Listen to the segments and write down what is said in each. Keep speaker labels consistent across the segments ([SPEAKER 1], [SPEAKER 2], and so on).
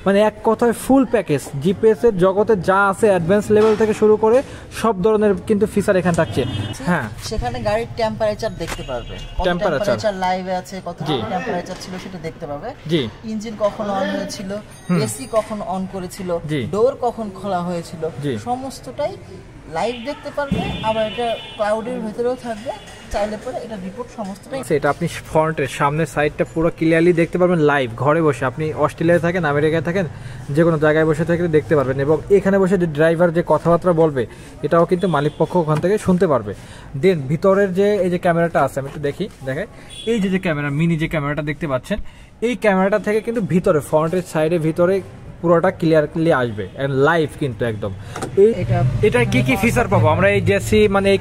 [SPEAKER 1] মানে এক কথায় ফুল প্যাকেজ। জিপিএস এর জগতে যা আছে অ্যাডভান্স লেভেল থেকে শুরু করে সব ধরনের কিন্তু ফিচার এখানে থাকছে। হ্যাঁ,
[SPEAKER 2] সেখানে গাড়ির টেম্পারেচার দেখতে পারবে, টেম্পারেচার লাইভে আছে, কত টেম্পারেচার ছিল সেটা দেখতে পাবে। জি, ইঞ্জিন কখন অন হয়েছিল, এসি কখন অন করেছিল, ডোর কখন খোলা হয়েছিল, সমস্তটাই লাইভ দেখতে পারবে। আবার এটা ক্লাউডের ভিতরেও থাকবে, চাইলে পরে এটা রিপোর্ট সমস্তটাই।
[SPEAKER 1] এটা আপনি ফ্রন্টের সামনের সাইডটা পুরো ক্লিয়ারলি দেখতে পারবেন লাইভ, ঘরে বসে। আপনি অস্ট্রেলিয়ায় থাকেন, আমেরিকায় থাকেন, যে কোনো জায়গায় বসে থাকলে দেখতে পারবেন। এবং এখানে বসে যে ড্রাইভার যে কথাবার্তা বলবে এটাও কিন্তু মালিক পক্ষ ওখান থেকে শুনতে পারবে। দেন ভিতরের যে এই যে ক্যামেরাটা আছে, আমি একটু দেখাই। এই যে ক্যামেরা, মিনি যে ক্যামেরাটা দেখতে পাচ্ছেন, এই ক্যামেরাটা থেকে কিন্তু ভিতরে ফ্রন্টের সাইডে ভিতরে পুরোটা ক্লিয়ারলি আসবে লাইভ কিন্তু একদম। এটা কি কি ফিচার পাবো আমরা এই জেসি, মানে এই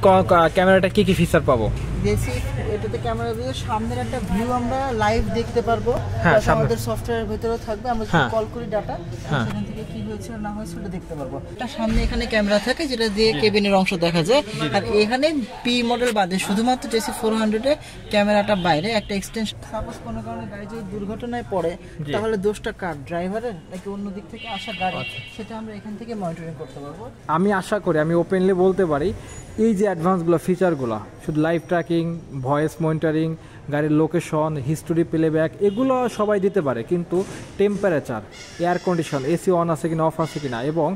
[SPEAKER 1] ক্যামেরাটা কি কি ফিচার পাবো?
[SPEAKER 2] জেসি এটাতে ক্যামেরা দিয়ে সামনের একটা ভিউ আমরা লাইভ দেখতে পারবো। হ্যাঁ, আমাদের সফটওয়্যারের ভিতরেও থাকবে, আমরা যদি কল করি ডাটা, সেখান থেকে কি হয়েছে না হয়েছে সেটা দেখতে পারবো। এটা সামনে এখানে ক্যামেরা থাকে যেটা দিয়ে কেবিনের অংশ দেখা যায়। আর এখানে পি মডেল বাদে শুধুমাত্র JC400 এ ক্যামেরাটা বাইরে একটা এক্সটেনশন। সাপোজ কোনো কারণে গাড়ি যদি দুর্ঘটনায় পড়ে তাহলে দোষটা কার, ড্রাইভারের নাকি অন্য দিক থেকে আসা গাড়ি, সেটা আমরা এখান থেকে মনিটরিং করতে পারবো।
[SPEAKER 1] আমি আশা করি, আমি ওপেনলি বলতে পারি, এই যে অ্যাডভান্সগুলো ফিচারগুলো, শুধু লাইভ ট্র্যাকিং, ভয়েস মনিটরিং, গাড়ির লোকেশন, হিস্টোরি প্লেব্যাক, এগুলো সবাই দিতে পারে। কিন্তু temperature, air condition, AC on আছে কিনা, অফ আছে কিনা, এবং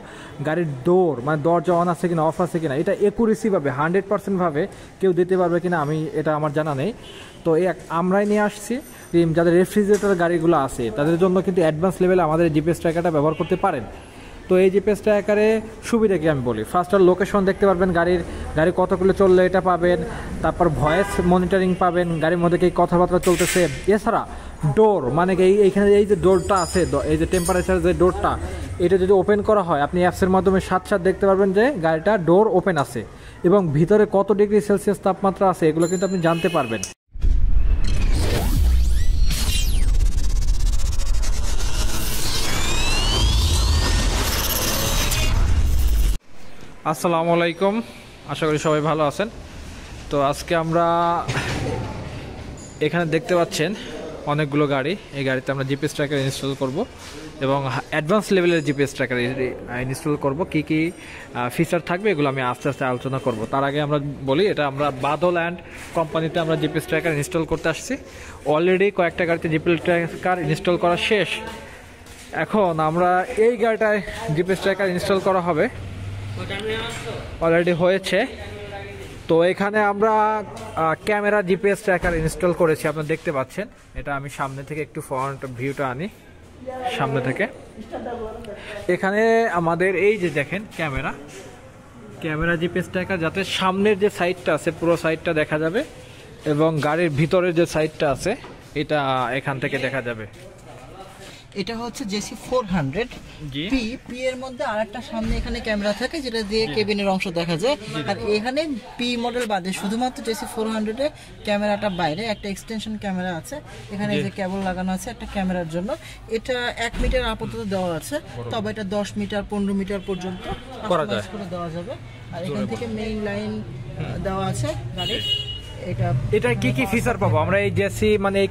[SPEAKER 1] গাড়ির ডোর মানে দরজা অন আছে কিনা, অফ আছে কিনা, এটা একুরেসিভাবে 100% ভাবে কেউ দিতে পারবে কিনা এটা আমার জানা নেই। তো আমরাই নিয়ে আসছি। যাদের রেফ্রিজারেটর গাড়িগুলো আছে তাদের জন্য কিন্তু অ্যাডভান্স লেভেলে আমাদের জিপিএস ট্র্যাকারটা ব্যবহার করতে পারেন। তো এই জিপিএস ট্র্যাকারে সুবিধা কি আমি বলি, ফার্স্ট আর লোকেশন দেখতে পারবেন, গাড়ি কত কিলো চললে এটা পাবেন। তারপর ভয়েস মনিটরিং পাবেন, গাড়ির মধ্যে কি কথাবার্তা চলতেছে। এছাড়া ডোর, মানে এইখানে এই যে ডোরটা আছে, এই যে টেম্পারেচার যে ডোরটা, এটা যদি ওপেন করা হয় আপনি অ্যাপসের মাধ্যমে সাথে দেখতে পারবেন যে গাড়িটা ডোর ওপেন আছে, এবং ভিতরে কত ডিগ্রি সেলসিয়াস তাপমাত্রা আছে এগুলো কিন্তু আপনি জানতে পারবেন। আসসালামু আলাইকুম, আশা করি সবাই ভালো আছেন। তো আজকে আমরা এখানে দেখতে পাচ্ছেন অনেকগুলো গাড়ি, এই গাড়িতে আমরা জিপিএস ট্র্যাকার ইনস্টল করব এবং অ্যাডভান্স লেভেলের জিপিএস ট্র্যাকার ইনস্টল করব। কি কি ফিচার থাকবে এগুলো আমি আস্তে আস্তে আলোচনা করব। তার আগে আমরা বলি, এটা আমরা বাদল অ্যান্ড কোম্পানিতে আমরা জিপিএস ট্র্যাকার ইনস্টল করতে আসছি। অলরেডি কয়েকটা গাড়িতে জিপিএস ট্র্যাকার ইনস্টল করা শেষ। এখন আমরা এই গাড়িটায় জিপিএস ট্র্যাকার ইনস্টল করা হবে, অলরেডি হয়েছে। তো এখানে আমরা ক্যামেরা জিপিএস ট্র্যাকার ইনস্টল করেছি, আপনারা দেখতে পাচ্ছেন। এটা আমি সামনে থেকে একটু ফ্রন্ট ভিউটা আনি, সামনে থেকে। এখানে আমাদের এই যে দেখেন ক্যামেরা জিপিএস ট্র্যাকার, যাতে সামনের যে সাইডটা আছে পুরো সাইডটা দেখা যাবে, এবং গাড়ির ভিতরের যে সাইডটা আছে এটা এখান থেকে দেখা যাবে।
[SPEAKER 2] এটা হচ্ছে JC400P এর মধ্যে আরেকটা সামনে এখানে ক্যামেরা থাকে যেটা দিয়ে কেবিনের অংশ দেখা যায়। আর এখানে পি মডেল বাদে শুধুমাত্র JC400 এ ক্যামেরাটা বাইরে একটা এক্সটেনশন ক্যামেরা আছে। এখানে যে কেবল লাগানো আছে একটা ক্যামেরার জন্য। এটা 1 মিটার আপাতত দেওয়া আছে, তবে এটা 10 মিটার 15 মিটার পর্যন্ত করে দেওয়া যাবে। আর এখান থেকে মেইন লাইন দেওয়া আছে গাড়ির।
[SPEAKER 1] এটা কি কি ফিচার পাবো আমরা এই জেসি, মানে এই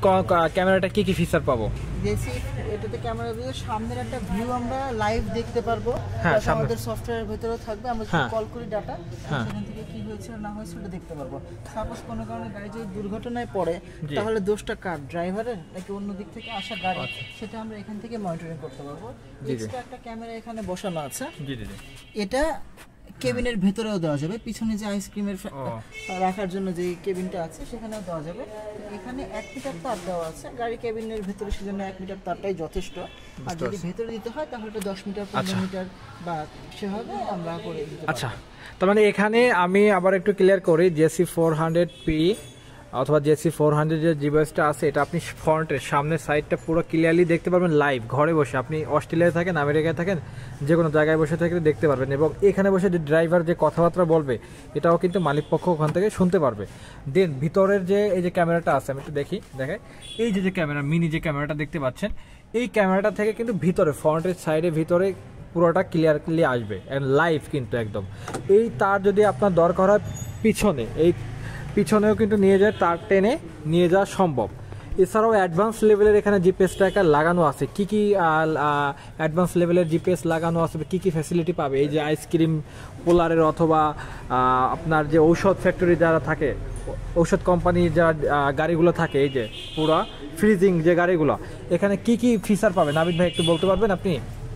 [SPEAKER 1] ক্যামেরাটা কি কি ফিচার পাবো?
[SPEAKER 2] জেসি এটাতে ক্যামেরা দিয়ে সামনের একটা ভিউ আমরা লাইভ দেখতে পারবো। আমাদের সফটওয়্যারের ভিতরেও থাকবে, আমরা যদি কল করি ডাটা, সেখান থেকে কি হয়েছে না হয়েছে সেটা দেখতে পারবো। সাপোজ কোনো কারণে গাড়ি যদি দুর্ঘটনায় পড়ে তাহলে দোষটা কার, ড্রাইভারের নাকি অন্য দিক থেকে আসা গাড়ি, সেটা আমরা এখান থেকে মনিটরিং করতে পারবো। এক্সট্রা একটা ক্যামেরা এখানে বসানো আছে। এটা কেবিনের ভেতরেও দেওয়া যাবে, পিছনে যে আইসক্রিমের রাখার জন্য যে কেবিনটা আছে সেখানেও দেওয়া যাবে। এখানে 1 মিটার তার দেওয়া আছে, গাড়ি কেবিনের ভেতরে, সেজন্য 1 মিটার তারটাই যথেষ্ট। আর যদি ভেতরে দিতে হয় তাহলে 10 মিটার 15 মিটার বা সেভাবে আমরা করে দিতে পারি।
[SPEAKER 1] আচ্ছা, তার মানে এখানে আমি আবার একটু ক্লিয়ার করি, JC400P অথবা JC400 যে জিপিএসটা আছে এটা আপনি ফ্রন্টের সামনের সাইডটা পুরো ক্লিয়ারলি দেখতে পারবেন লাইভ, ঘরে বসে। আপনি অস্ট্রেলিয়ায় থাকেন, আমেরিকায় থাকেন, যে কোনো জায়গায় বসে থাকলে দেখতে পারবেন। এবং এখানে বসে যে ড্রাইভার যে কথাবার্তা বলবে এটাও কিন্তু মালিক পক্ষ ওখান থেকে শুনতে পারবে। দেন ভিতরের যে এই যে ক্যামেরাটা আছে, আমি একটু দেখাই। এই যে ক্যামেরা, মিনি যে ক্যামেরাটা দেখতে পাচ্ছেন, এই ক্যামেরাটা থেকে কিন্তু ভিতরে ফ্রন্টের সাইডে ভিতরে পুরোটা ক্লিয়ারলি আসবে লাইভ কিন্তু একদম। এই তার যদি আপনার দরকার হয় পিছনেও কিন্তু নিয়ে যায়, তার টেনে নিয়ে যাওয়া সম্ভব। এছাড়াও অ্যাডভান্স লেভেলের এখানে জিপিএস ট্র্যাকার লাগানো আছে। কি কি অ্যাডভান্স লেভেলের জিপিএস লাগানো আছে, কি কি ফ্যাসিলিটি পাবে? এই যে আইসক্রিম পোলারের অথবা আপনার যে ঔষধ ফ্যাক্টরি যারা থাকে, ঔষধ কোম্পানির যারা গাড়িগুলো থাকে, এই যে পুরা ফ্রিজিং যে গাড়িগুলো, এখানে কি কি ফিচার পাবেন নাবিদ ভাই একটু বলতে পারবেন আপনি?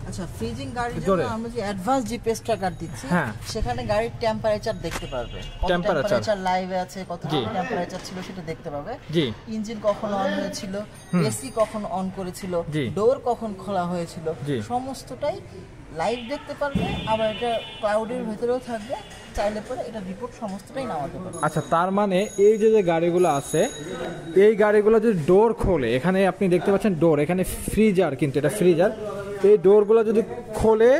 [SPEAKER 2] আচ্ছা, ফ্রিজিং গাড়ির জন্য আমরা যে অ্যাডভান্স জিপিএস ট্র্যাকার দিচ্ছি, সেখানে গাড়ির টেম্পারেচার দেখতে পারবে, কত টেম্পারেচার লাইভে আছে, কত টেম্পারেচার ছিল সেটা দেখতে পাবে। জি, ইঞ্জিন কখন অন হয়েছিল, এসি কখন অন করেছিল, ডোর কখন খোলা হয়েছিল, সমস্তটাই লাইভ দেখতে পারবে। আবার এটা ক্লাউডের ভিতরেও থাকবে, চাইলে পরে এটা রিপোর্ট সমস্তটাই নামাতে পারবে।
[SPEAKER 1] আচ্ছা, তার মানে এই যে যে গাড়িগুলো আছে, এই গাড়িগুলো যদি ডোর খোলে, এখানে আপনি দেখতে পাচ্ছেন ডোর, এখানে ফ্রিজার, কিন্তু এটা ফ্রিজার, এই ডোরগুলো যদি খোলে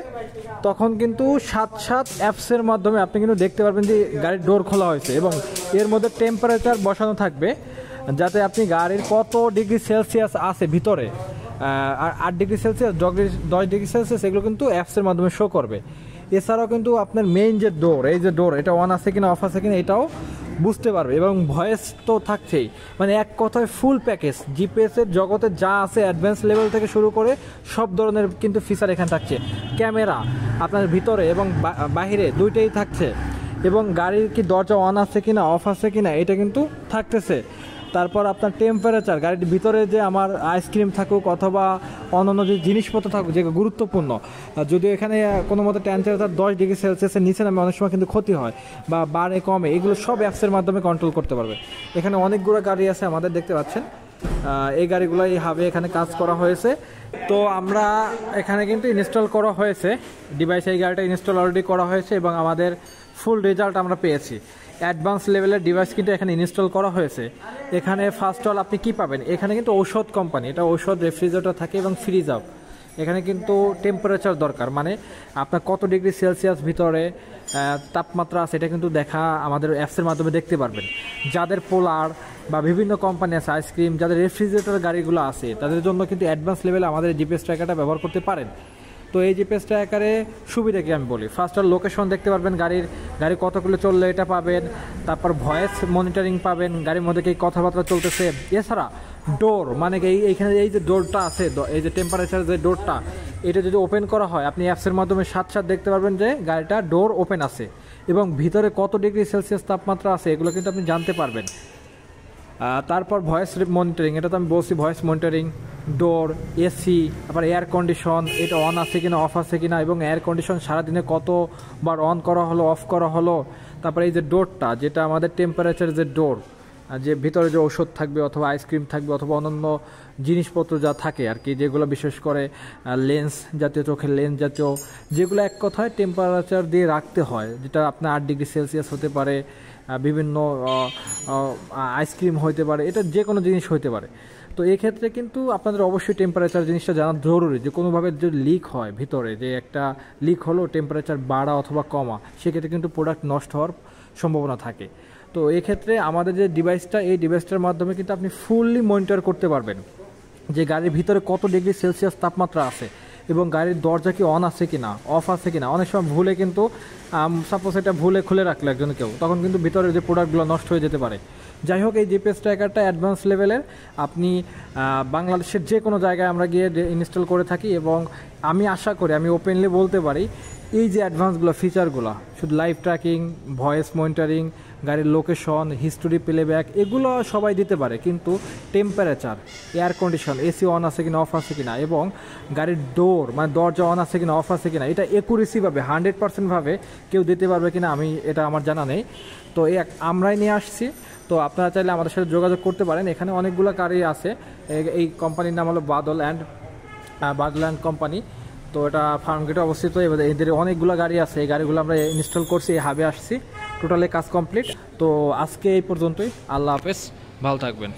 [SPEAKER 1] তখন কিন্তু সাত অ্যাপসের মাধ্যমে আপনি কিন্তু দেখতে পারবেন যে গাড়ির ডোর খোলা হয়েছে, এবং এর মধ্যে টেম্পারেচার বসানো থাকবে যাতে আপনি গাড়ির কত ডিগ্রি সেলসিয়াস আছে ভিতরে, আর 8 ডিগ্রি সেলসিয়াস, 10 ডিগ্রি সেলসিয়াস, এগুলো কিন্তু অ্যাপসের মাধ্যমে শো করবে। এছাড়াও কিন্তু আপনার মেইন যে ডোর, এই যে ডোর, এটা অন আছে কিনা অফ আছে কিনা এটাও বুঝতে পারবে, এবং ভয়েস তো থাকছেই। মানে এক কথায় ফুল প্যাকেজ জিপিএসের জগতে যা আছে অ্যাডভান্স লেভেল থেকে শুরু করে সব ধরনের কিন্তু ফিচার এখানে থাকছে। ক্যামেরা আপনার ভিতরে এবং বাহিরে দুইটাই থাকছে, এবং গাড়ির কি দরজা অন আছে কিনা অফ আছে কিনা এটা কিন্তু থাকতেছে। তারপর আপনার টেম্পারেচার, গাড়ির ভিতরে যে আমার আইসক্রিম থাকুক অথবা অন্যান্য যে জিনিসপত্র থাকুক যেগুলো গুরুত্বপূর্ণ, যদিও এখানে কোনো মতো টেম্পারেচার 10 ডিগ্রি সেলসিয়াসের নিচে নামে অনেক সময় কিন্তু ক্ষতি হয় বা বাড়ে কমে, এগুলো সব অ্যাপসের মাধ্যমে কন্ট্রোল করতে পারবে। এখানে অনেকগুলো গাড়ি আছে আমাদের, দেখতে পাচ্ছেন এই গাড়িগুলো এই হাবে এখানে কাজ করা হয়েছে। তো আমরা এখানে কিন্তু ইনস্টল করা হয়েছে ডিভাইস, এই গাড়িটা ইনস্টল অলরেডি করা হয়েছে এবং আমাদের ফুল রেজাল্ট আমরা পেয়েছি। অ্যাডভান্স লেভেলের ডিভাইস কিন্তু এখানে ইনস্টল করা হয়েছে। এখানে ফার্স্ট অল আপনি কি পাবেন, এখানে কিন্তু ঔষধ কোম্পানি, এটা ঔষধ রেফ্রিজারেটর থাকে এবং ফ্রিজার। এখানে কিন্তু টেম্পারেচার দরকার, মানে আপনার কত ডিগ্রি সেলসিয়াস ভিতরে তাপমাত্রা আছে এটা কিন্তু দেখা আমাদের অ্যাপসের মাধ্যমে দেখতে পারবেন। যাদের পোলার বা বিভিন্ন কোম্পানি আছে আইসক্রিম, যাদের রেফ্রিজারেটর গাড়িগুলো আছে তাদের জন্য কিন্তু অ্যাডভান্স লেভেলে আমাদের জিপিএস ট্র্যাকারটা ব্যবহার করতে পারেন। তো এই জিপিএস ট্র্যাকারে সুবিধা কি আমি বলি, ফার্স্ট অল লোকেশন দেখতে পারবেন, গাড়ি কত কিলো চললে এটা পাবেন, তারপর ভয়েস মনিটরিং পাবেন, গাড়ির মধ্যে কি কথাবার্তা চলতেছে। এছাড়া ডোর, মানে এইখানে এই যে ডোরটা আছে, এই যে টেম্পারেচার যে ডোরটা, এটা যদি ওপেন করা হয় আপনি অ্যাপসের মাধ্যমে সাথে দেখতে পারবেন যে গাড়িটা ডোর ওপেন আছে, এবং ভিতরে কত ডিগ্রি সেলসিয়াস তাপমাত্রা আছে এগুলো কিন্তু আপনি জানতে পারবেন। তারপর ভয়েস মনিটরিং, এটা তো আমি বলছি ভয়েস মনিটরিং, ডোর, এসি, আবার এয়ার কন্ডিশন, এটা অন আছে কিনা অফ আছে কিনা, এবং এয়ার কন্ডিশন সারাদিনে কতবার অন করা হলো অফ করা হলো। তারপরে এই যে ডোরটা, যেটা আমাদের টেম্পারেচার যে ডোর, যে ভিতরে যে ঔষধ থাকবে অথবা আইসক্রিম থাকবে অথবা অন্যান্য জিনিসপত্র যা থাকে আর কি, যেগুলো বিশেষ করে লেন্স জাতীয়, চোখের লেন্স জাতীয়, যেগুলো এক কথায় টেম্পারেচার দিয়ে রাখতে হয়, যেটা আপনার 8 ডিগ্রি সেলসিয়াস হতে পারে, বিভিন্ন আইসক্রিম হইতে পারে, এটা যে কোনো জিনিস হইতে পারে। তো এক্ষেত্রে কিন্তু আপনাদের অবশ্যই টেম্পারেচার জিনিসটা জানা জরুরি, যে কোনোভাবে যদি লিক হয় ভিতরে, যে একটা লিক হলো টেম্পারেচার বাড়া অথবা কমা, সেক্ষেত্রে কিন্তু প্রোডাক্ট নষ্ট হওয়ার সম্ভাবনা থাকে। তো এক্ষেত্রে আমাদের যে ডিভাইসটা, এই ডিভাইসটার মাধ্যমে কিন্তু আপনি ফুললি মনিটর করতে পারবেন যে গাড়ির ভিতরে কত ডিগ্রি সেলসিয়াস তাপমাত্রা আছে, এবং গাড়ির দরজা কি অন আছে কিনা অফ আছে কিনা। অনেক সময় ভুলে কিন্তু সাপোজ এটা ভুলে খুলে রাখলো একজন কেউ, তখন কিন্তু ভিতরে যে প্রোডাক্টগুলো নষ্ট হয়ে যেতে পারে। যাই হোক, এই জিপিএস ট্র্যাকারটা অ্যাডভান্স লেভেলের, আপনি বাংলাদেশের যে কোনো জায়গায় আমরা গিয়ে ইনস্টল করে থাকি, এবং আমি আশা করি, আমি ওপেনলি বলতে পারি, এই যে অ্যাডভান্সগুলো ফিচারগুলো, শুধু লাইভ ট্র্যাকিং, ভয়েস মনিটরিং, গাড়ির লোকেশন, হিস্টোরি প্লেব্যাক, এগুলো সবাই দিতে পারে, কিন্তু temperature, air condition, AC on আছে কিনা অফ আছে কিনা, এবং গাড়ির ডোর, মানে দরজা অন আছে কিনা অফ আছে কিনা, এটা একুরেসিভাবে 100% ভাবে কেউ দিতে পারবে কিনা এটা আমার জানা নেই। তো আমরাই নিয়ে আসছি। তো আপনারা চাইলে আমাদের সাথে যোগাযোগ করতে পারেন। এখানে অনেকগুলো গাড়ি আছে, এই কোম্পানির নাম হলো বাদল অ্যান্ড কোম্পানি। তো এটা ফার্মগেটে অবস্থিত। এবার এদের অনেকগুলো গাড়ি আছে, এই গাড়িগুলো আমরা ইনস্টল করছি, এই হাবে আসছি, টোটালি কাজ কমপ্লিট। তো আজকে এই পর্যন্তই, আল্লাহ হাফেজ, ভালো থাকবেন।